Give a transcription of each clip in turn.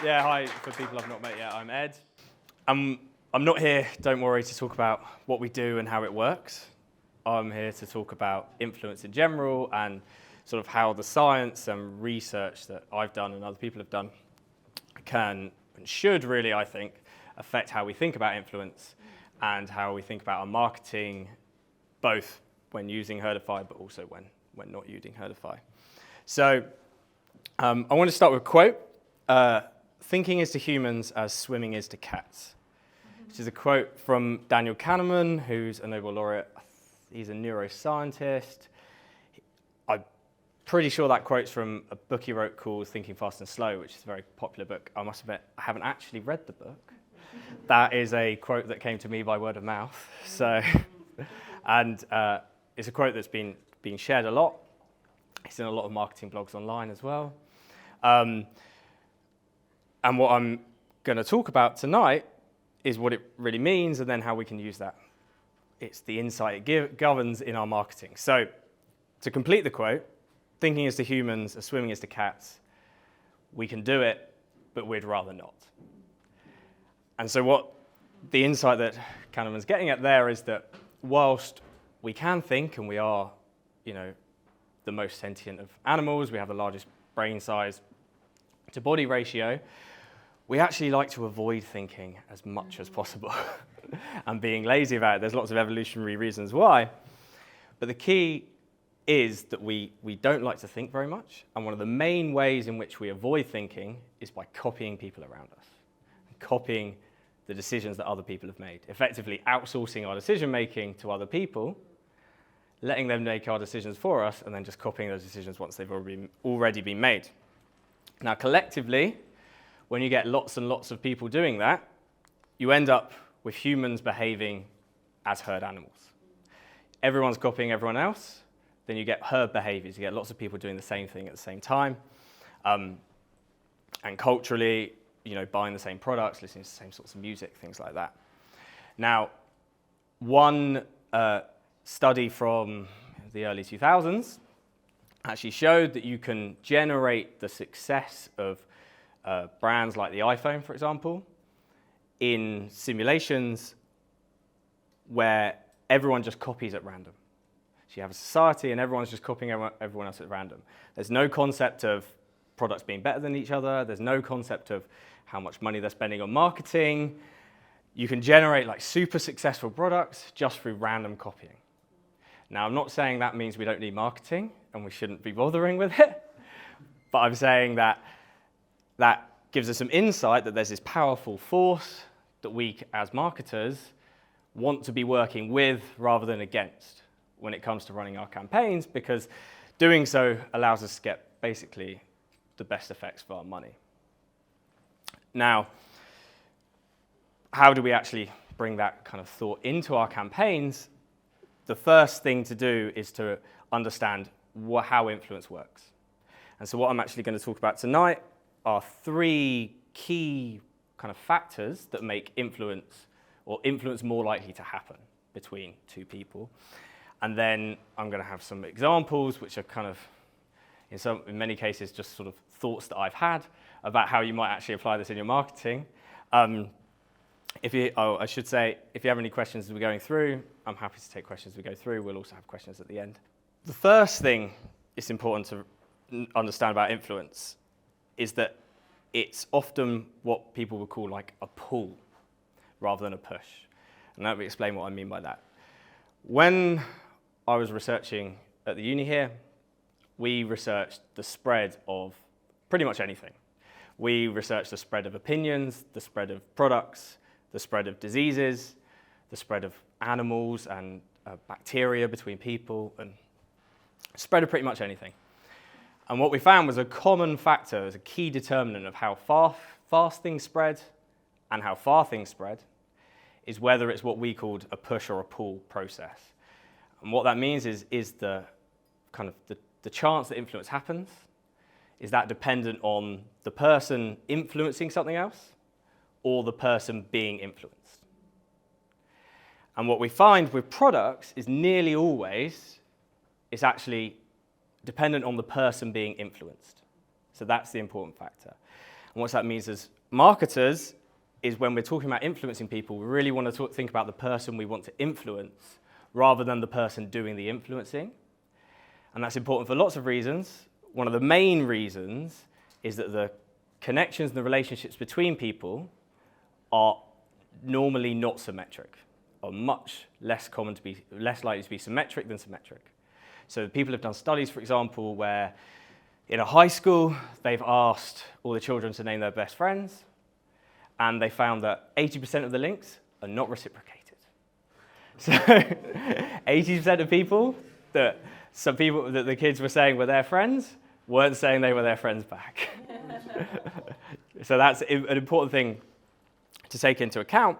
Yeah, hi, for people I've not met yet, I'm Ed. I'm not here, don't worry, to talk about what we do and how it works. I'm here to talk about influence in general and sort of how the science and research that I've done and other people have done can and should really, I think, affect how we think about influence and how we think about our marketing, both when using Herdify, but also when not using Herdify. So I want to start with a quote. Thinking is to humans as swimming is to cats, which is a quote from Daniel Kahneman, who's a Nobel laureate. He's a neuroscientist. I'm pretty sure that quote's from a book he wrote called Thinking Fast and Slow, which is a very popular book. I must admit, I haven't actually read the book. That is a quote that came to me by word of mouth. So, and it's a quote that's been shared a lot. It's in a lot of marketing blogs online as well. And what I'm going to talk about tonight is what it really means and then how we can use that. It's the insight it governs in our marketing. So to complete the quote, thinking is to humans as swimming is to cats. We can do it, but we'd rather not. And so what the insight that Kahneman's getting at there is that whilst we can think, and we are, the most sentient of animals, we have the largest brain size to body ratio, we actually like to avoid thinking as much as possible and being lazy about it. There's lots of evolutionary reasons why. But the key is that we don't like to think very much. And one of the main ways in which we avoid thinking is by copying people around us, copying the decisions that other people have made, effectively outsourcing our decision-making to other people, letting them make our decisions for us, and then just copying those decisions once they've already been made. Now, collectively, when you get lots and lots of people doing that, you end up with humans behaving as herd animals. Everyone's copying everyone else, then you get herd behaviors. You get lots of people doing the same thing at the same time. And culturally, buying the same products, listening to the same sorts of music, things like that. Now, one study from the early 2000s actually showed that you can generate the success of brands like the iPhone, for example, in simulations where everyone just copies at random. So you have a society and everyone's just copying everyone else at random. There's no concept of products being better than each other. There's no concept of how much money they're spending on marketing. You can generate super successful products just through random copying. Now, I'm not saying that means we don't need marketing and we shouldn't be bothering with it, but I'm saying that gives us some insight that there's this powerful force that we, as marketers, want to be working with rather than against when it comes to running our campaigns, because doing so allows us to get basically the best effects for our money. Now, how do we actually bring that kind of thought into our campaigns? The first thing to do is to understand how influence works. And so what I'm actually going to talk about tonight are three key kind of factors that make influence more likely to happen between two people. And then I'm going to have some examples, which are kind of, in many cases, just sort of thoughts that I've had about how you might actually apply this in your marketing. I should say, if you have any questions as we're going through, I'm happy to take questions as we go through. We'll also have questions at the end. The first thing it's important to understand about influence is that it's often what people would call a pull rather than a push. And let me explain what I mean by that. When I was researching at the uni here, we researched the spread of pretty much anything. We researched the spread of opinions, the spread of products, the spread of diseases, the spread of animals and bacteria between people, and spread of pretty much anything. And what we found was a common factor, as a key determinant of how fast things spread and how far things spread, is whether it's what we called a push or a pull process. And what that means is the chance that influence happens, is that dependent on the person influencing something else or the person being influenced? And what we find with products is nearly always it's actually dependent on the person being influenced. So that's the important factor. And what that means as marketers is when we're talking about influencing people, we really want to think about the person we want to influence rather than the person doing the influencing. And that's important for lots of reasons. One of the main reasons is that the connections and the relationships between people are normally not symmetric, or much less likely to be symmetric than symmetric. So people have done studies, for example, where in a high school, they've asked all the children to name their best friends, and they found that 80% of the links are not reciprocated. So 80% of people that the kids were saying were their friends weren't saying they were their friends back. So that's an important thing to take into account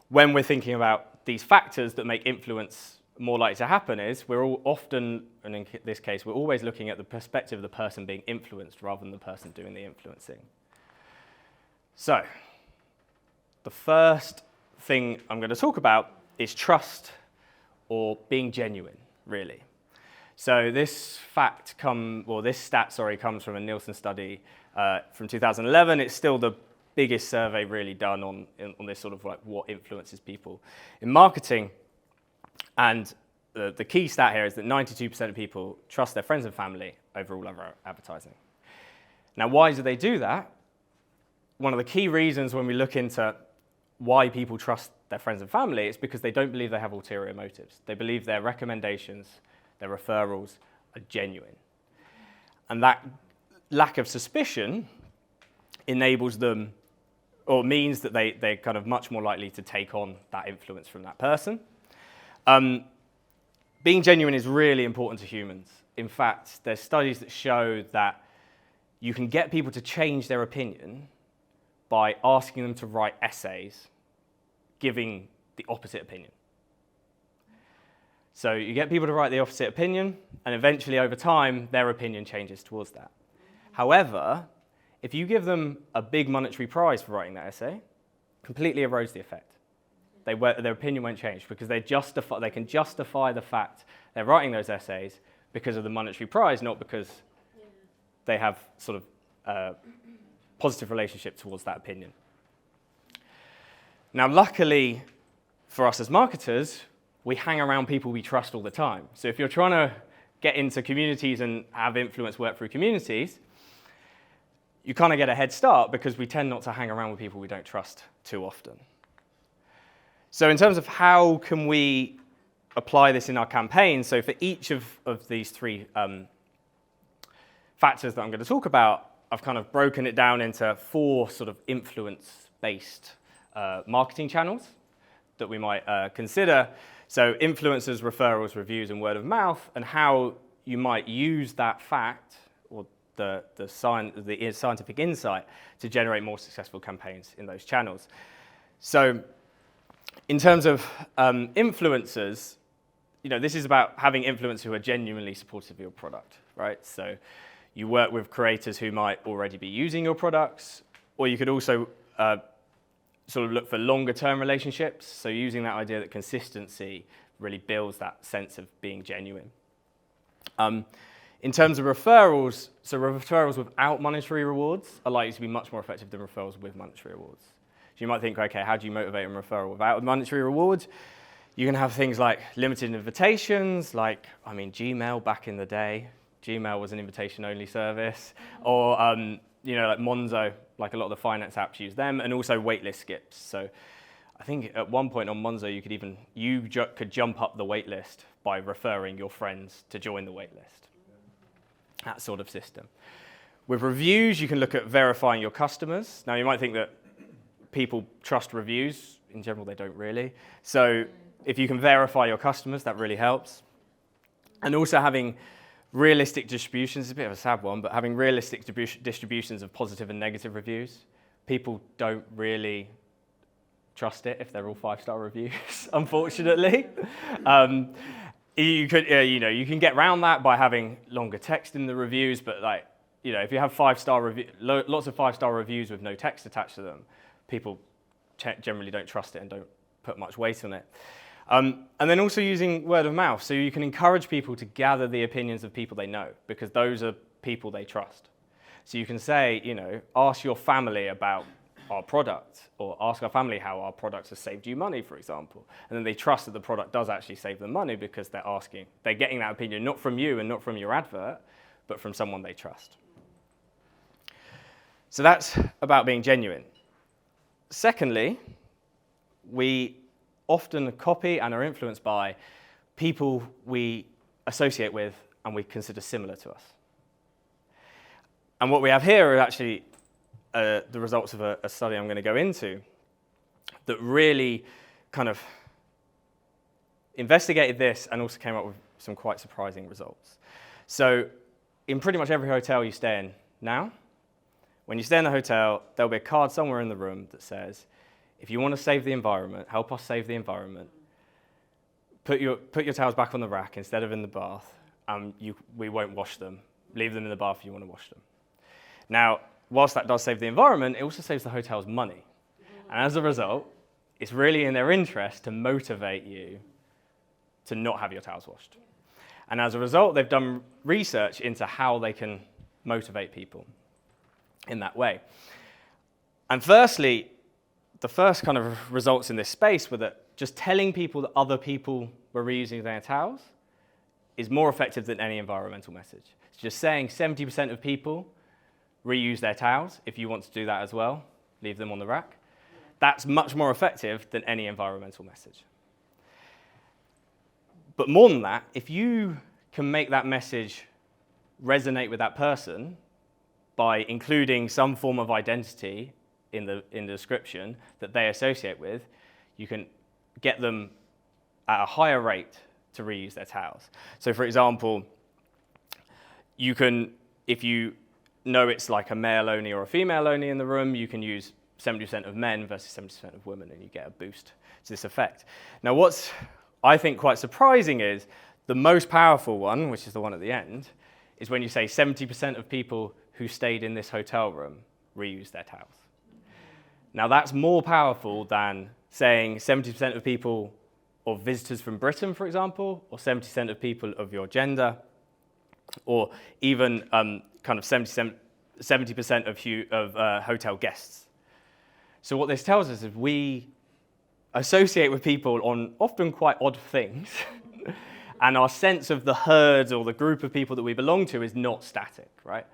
when we're thinking about these factors that make influence more likely to happen. Is we're all often, and in this case, we're always looking at the perspective of the person being influenced rather than the person doing the influencing. So the first thing I'm going to talk about is trust, or being genuine, really. So this stat comes from a Nielsen study from 2011. It's still the biggest survey really done on this sort of like what influences people in marketing. And the key stat here is that 92% of people trust their friends and family over all other advertising. Now, why do they do that? One of the key reasons when we look into why people trust their friends and family is because they don't believe they have ulterior motives. They believe their recommendations, their referrals are genuine. And that lack of suspicion enables them, or means that they're kind of much more likely to take on that influence from that person. Being genuine is really important to humans. In fact, there's studies that show that you can get people to change their opinion by asking them to write essays giving the opposite opinion. So you get people to write the opposite opinion, and eventually over time, their opinion changes towards that. However, if you give them a big monetary prize for writing that essay, completely erodes the effect. Their opinion won't change because they can justify the fact they're writing those essays because of the monetary prize, not because they have sort of a positive relationship towards that opinion. Now, luckily for us as marketers, we hang around people we trust all the time. So if you're trying to get into communities and have influence work through communities, you kind of get a head start because we tend not to hang around with people we don't trust too often. So in terms of how can we apply this in our campaign, so for each of these three factors that I'm going to talk about, I've kind of broken it down into 4 sort of influence-based marketing channels that we might consider. So influencers, referrals, reviews, and word of mouth, and how you might use that fact or the scientific insight to generate more successful campaigns in those channels. So in terms of influencers, this is about having influencers who are genuinely supportive of your product, right? So you work with creators who might already be using your products, or you could also sort of look for longer-term relationships. So using that idea that consistency really builds that sense of being genuine. In terms of referrals, so referrals without monetary rewards are likely to be much more effective than referrals with monetary rewards. So you might think, okay, how do you motivate a referral without a monetary reward? You can have things like limited invitations, like, Gmail back in the day. Gmail was an invitation-only service. Or, like Monzo, like a lot of the finance apps use them, and also waitlist skips. So I think at one point on Monzo, you could jump up the waitlist by referring your friends to join the waitlist. That sort of system. With reviews, you can look at verifying your customers. Now, you might think that people trust reviews. In general, they don't really. So if you can verify your customers, that really helps. And also having realistic distributions is a bit of a sad one, but having realistic distributions of positive and negative reviews. People don't really trust it if they're all 5-star reviews, unfortunately. You can get around that by having longer text in the reviews, but if you have lots of 5-star reviews with no text attached to them, people generally don't trust it and don't put much weight on it. And then also using word of mouth. So you can encourage people to gather the opinions of people they know, because those are people they trust. So you can say, ask your family about our product, or ask our family how our product has saved you money, for example. And then they trust that the product does actually save them money because they're getting that opinion not from you and not from your advert, but from someone they trust. So that's about being genuine. Secondly, we often copy and are influenced by people we associate with and we consider similar to us. And what we have here are actually the results of a study I'm going to go into that really kind of investigated this and also came up with some quite surprising results. So in pretty much every hotel you stay in now, when you stay in the hotel, there'll be a card somewhere in the room that says, if you want to save the environment, help us save the environment, put your towels back on the rack instead of in the bath, we won't wash them. Leave them in the bath if you want to wash them. Now, whilst that does save the environment, it also saves the hotels money. And as a result, it's really in their interest to motivate you to not have your towels washed. And as a result, they've done research into how they can motivate people in that way. And firstly, the first kind of results in this space were that just telling people that other people were reusing their towels is more effective than any environmental message. It's just saying 70% of people reuse their towels. If you want to do that as well, leave them on the rack. That's much more effective than any environmental message. But more than that, if you can make that message resonate with that person by including some form of identity in the description that they associate with, you can get them at a higher rate to reuse their towels. So for example, you can, if you know it's like a male only or a female only in the room, you can use 70% of men versus 70% of women, and you get a boost to this effect. Now what's, I think, quite surprising is the most powerful one, which is the one at the end, is when you say 70% of people who stayed in this hotel room reuse their towels. Now that's more powerful than saying 70% of people or visitors from Britain, for example, or 70% of people of your gender, or even kind of 70% of hotel guests. So what this tells us is we associate with people on often quite odd things, and our sense of the herd or the group of people that we belong to is not static, right?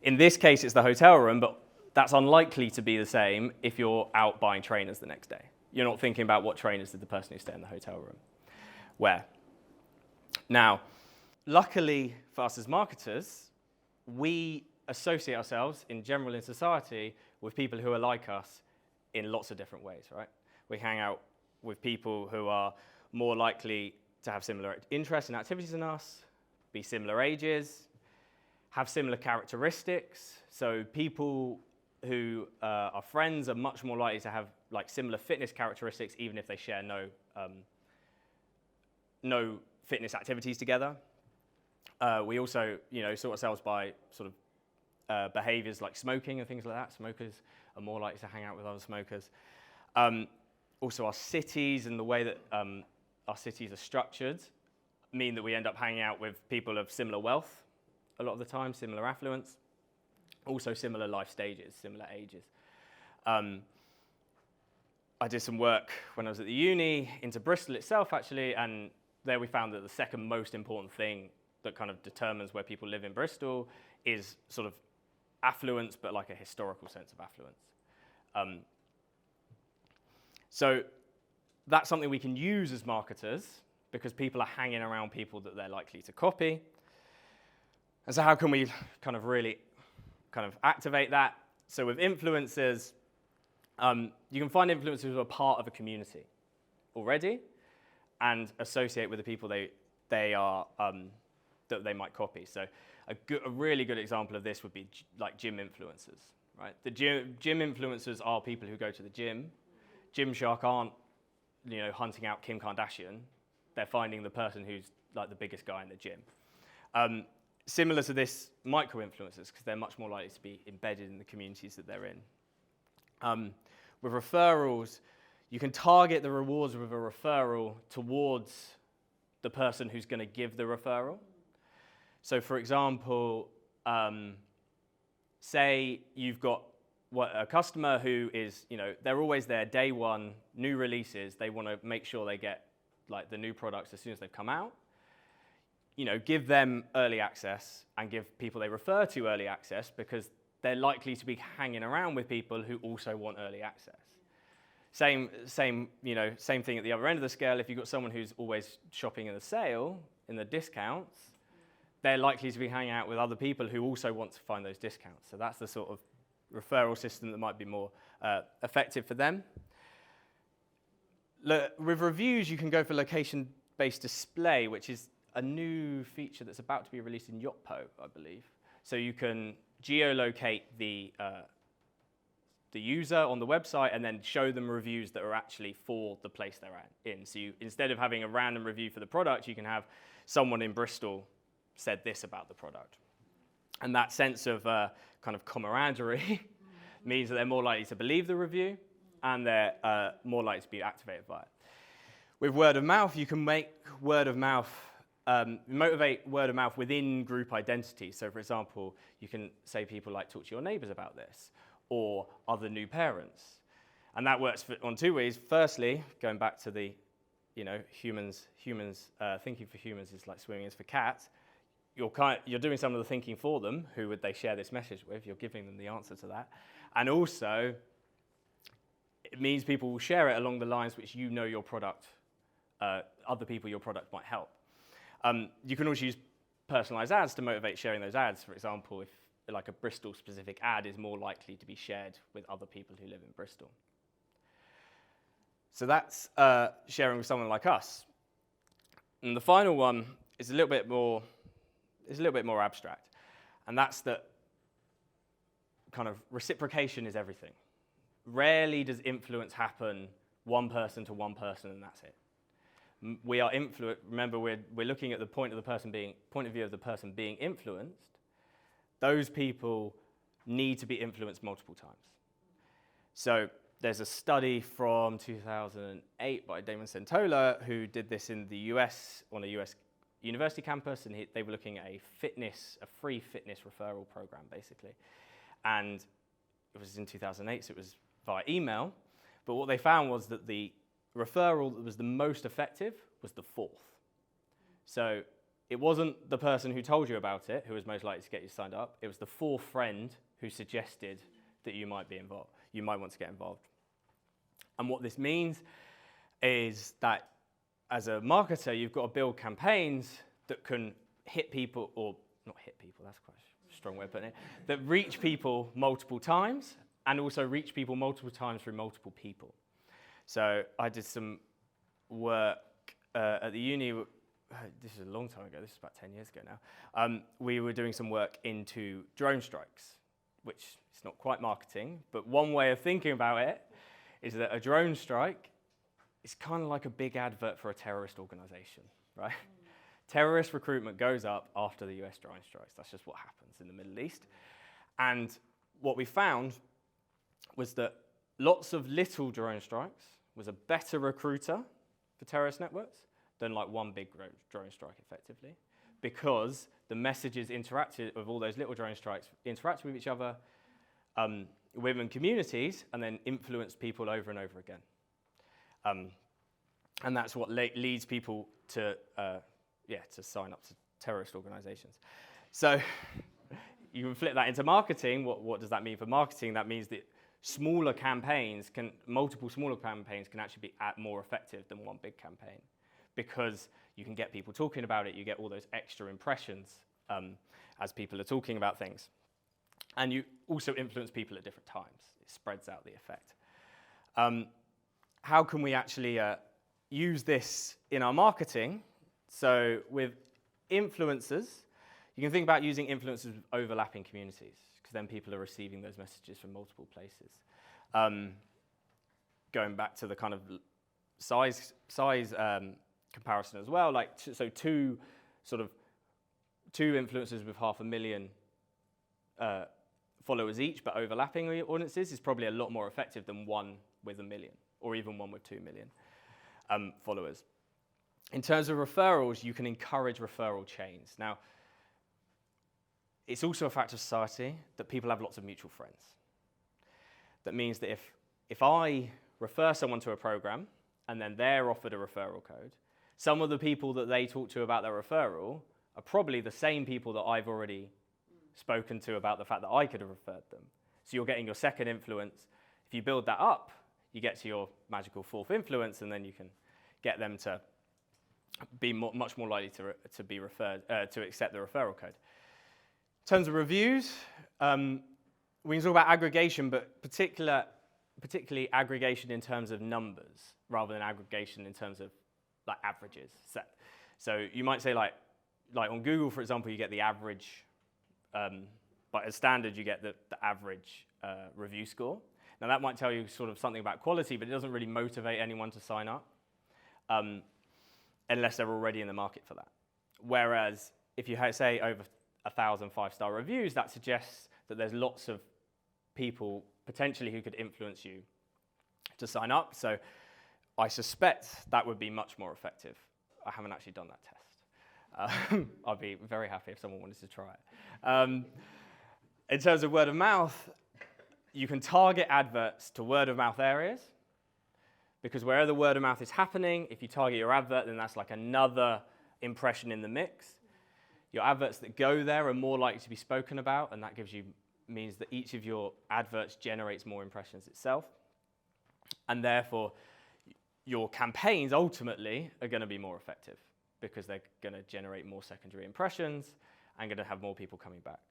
In this case, it's the hotel room, but that's unlikely to be the same if you're out buying trainers the next day. You're not thinking about what trainers did the person who stayed in the hotel room wear. Now, luckily for us as marketers, we associate ourselves in general in society with people who are like us in lots of different ways, right? We hang out with people who are more likely to have similar interests and activities than us, be similar ages, have similar characteristics. So people who are friends are much more likely to have like similar fitness characteristics, even if they share no fitness activities together. We also, sort ourselves by sort of behaviors like smoking and things like that. Smokers are more likely to hang out with other smokers. Also, our cities and the way that our cities are structured mean that we end up hanging out with people of similar wealth a lot of the time, similar affluence, also similar life stages, similar ages. I did some work when I was at the uni into Bristol itself, actually, and there we found that the second most important thing that kind of determines where people live in Bristol is sort of affluence, but like a historical sense of affluence. So that's something we can use as marketers because people are hanging around people that they're likely to copy. And so how can we kind of really kind of activate that? So with influencers, you can find influencers who are part of a community already and associate with the people they are that they might copy. So a really good example of this would be like gym influencers, right? The gym influencers are people who go to the gym. Gymshark aren't, hunting out Kim Kardashian. They're finding the person who's like the biggest guy in the gym. Similar to this, micro-influencers, because they're much more likely to be embedded in the communities that they're in. With referrals, you can target the rewards with a referral towards the person who's going to give the referral. So for example, say you've got a customer who is, they're always there day one, new releases, they want to make sure they get like the new products as soon as they've come out. Give them early access and give people they refer to early access, because they're likely to be hanging around with people who also want early access. Same thing at the other end of the scale. If you've got someone who's always shopping in the sale, in the discounts, they're likely to be hanging out with other people who also want to find those discounts. So that's the sort of referral system that might be more effective for them. With reviews, you can go for location-based display, which is a new feature that's about to be released in Yotpo, I believe. So you can geolocate the user on the website and then show them reviews that are actually for the place they're in. So instead of having a random review for the product, you can have someone in Bristol said this about the product. And that sense of kind of camaraderie means that they're more likely to believe the review, and they're more likely to be activated by it. With word of mouth, you can make word of mouth, motivate word of mouth within group identities. So for example, you can say people like talk to your neighbors about this, or other new parents. And that works on two ways. Firstly, going back to the, humans thinking for humans is like swimming is for cats. You're doing some of the thinking for them. Who would they share this message with? You're giving them the answer to that. And also, it means people will share it along the lines which your product, other people your product might help. You can also use personalized ads to motivate sharing those ads. For example, if like a Bristol-specific ad is more likely to be shared with other people who live in Bristol. So that's sharing with someone like us. And the final one is a little bit more abstract, and that's that kind of reciprocation is everything. Rarely does influence happen one person to one person, and that's it. We are remember, we're looking at the point of view of the person being influenced. Those people need to be influenced multiple times. So there's a study from 2008 by Damon Centola, who did this in the US, on a US university campus, and they were looking at a free fitness referral program, basically. And it was in 2008, so it was via email. But what they found was that the referral that was the most effective was the fourth. So it wasn't the person who told you about it who was most likely to get you signed up. It was the fourth friend who suggested that you might be involved. You might want to get involved. And what this means is that as a marketer, you've got to build campaigns that can hit people, or not hit people, that's quite a strong way of putting it, that reach people multiple times, and also reach people multiple times through multiple people. So I did some work at the uni. This is a long time ago. This is about 10 years ago now. We were doing some work into drone strikes, which is not quite marketing, but one way of thinking about it is that a drone strike is kind of like a big advert for a terrorist organization, right? Terrorist recruitment goes up after the US drone strikes. That's just what happens in the Middle East. And what we found was that lots of little drone strikes was a better recruiter for terrorist networks than like one big drone strike effectively, because the messages interacted with all those little drone strikes, interacted with each other within communities, and then influenced people over and over again. And that's what leads people to sign up to terrorist organizations. So you can flip that into marketing. What does that mean for marketing? That means that multiple smaller campaigns can actually be more effective than one big campaign, because you can get people talking about it, you get all those extra impressions as people are talking about things. And you also influence people at different times. It spreads out the effect. How can we actually use this in our marketing? So with influencers, you can think about using influencers with overlapping communities, because then people are receiving those messages from multiple places. Going back to the kind of size comparison as well, like two influencers with 500,000 followers each, but overlapping audiences is probably a lot more effective than one with 1 million, or even one with 2 million followers. In terms of referrals, you can encourage referral chains. Now, it's also a fact of society that people have lots of mutual friends. That means that if I refer someone to a program and then they're offered a referral code, some of the people that they talk to about their referral are probably the same people that I've already spoken to about the fact that I could have referred them. So you're getting your second influence. If you build that up, you get to your magical fourth influence, and then you can get them to be much more likely to be referred to accept the referral code. In terms of reviews, we can talk about aggregation, but particularly aggregation in terms of numbers rather than aggregation in terms of like averages. So you might say like on Google, for example, you get the average. But as standard, you get the average review score. Now that might tell you sort of something about quality, but it doesn't really motivate anyone to sign up unless they're already in the market for that. Whereas if you say over 1,000 5-star reviews, that suggests that there's lots of people potentially who could influence you to sign up. So I suspect that would be much more effective. I haven't actually done that test. I'd be very happy if someone wanted to try it. In terms of word of mouth, you can target adverts to word of mouth areas, because wherever the word of mouth is happening, if you target your advert, then that's like another impression in the mix. Your adverts that go there are more likely to be spoken about, and that means that each of your adverts generates more impressions itself. And therefore, your campaigns ultimately are going to be more effective, because they're going to generate more secondary impressions and going to have more people coming back.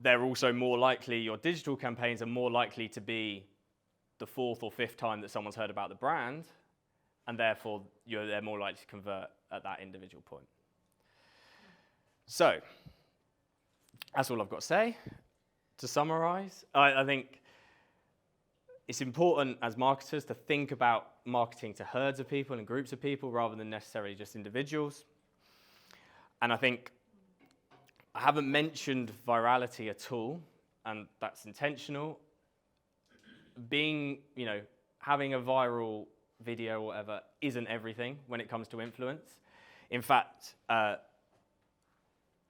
They're also more likely, your digital campaigns are more likely to be the fourth or fifth time that someone's heard about the brand, and therefore they're more likely to convert at that individual point. So that's all I've got to say. To summarize, I think it's important as marketers to think about marketing to herds of people and groups of people rather than necessarily just individuals. And I think I haven't mentioned virality at all, and that's intentional. Having a viral video or whatever isn't everything when it comes to influence. In fact,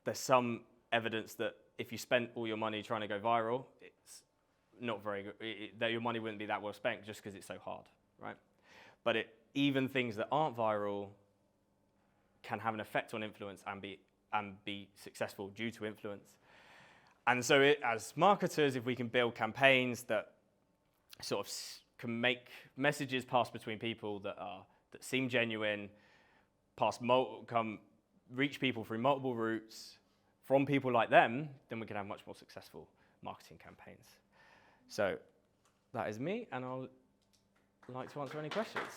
there's some evidence that if you spent all your money trying to go viral, it's not very good, that your money wouldn't be that well spent just because it's so hard, right? But even things that aren't viral can have an effect on influence and be successful due to influence. And so as marketers, if we can build campaigns that sort of can make messages pass between people that seem genuine, reach people through multiple routes from people like them, then we can have much more successful marketing campaigns. So that is me, and I'll like to answer any questions.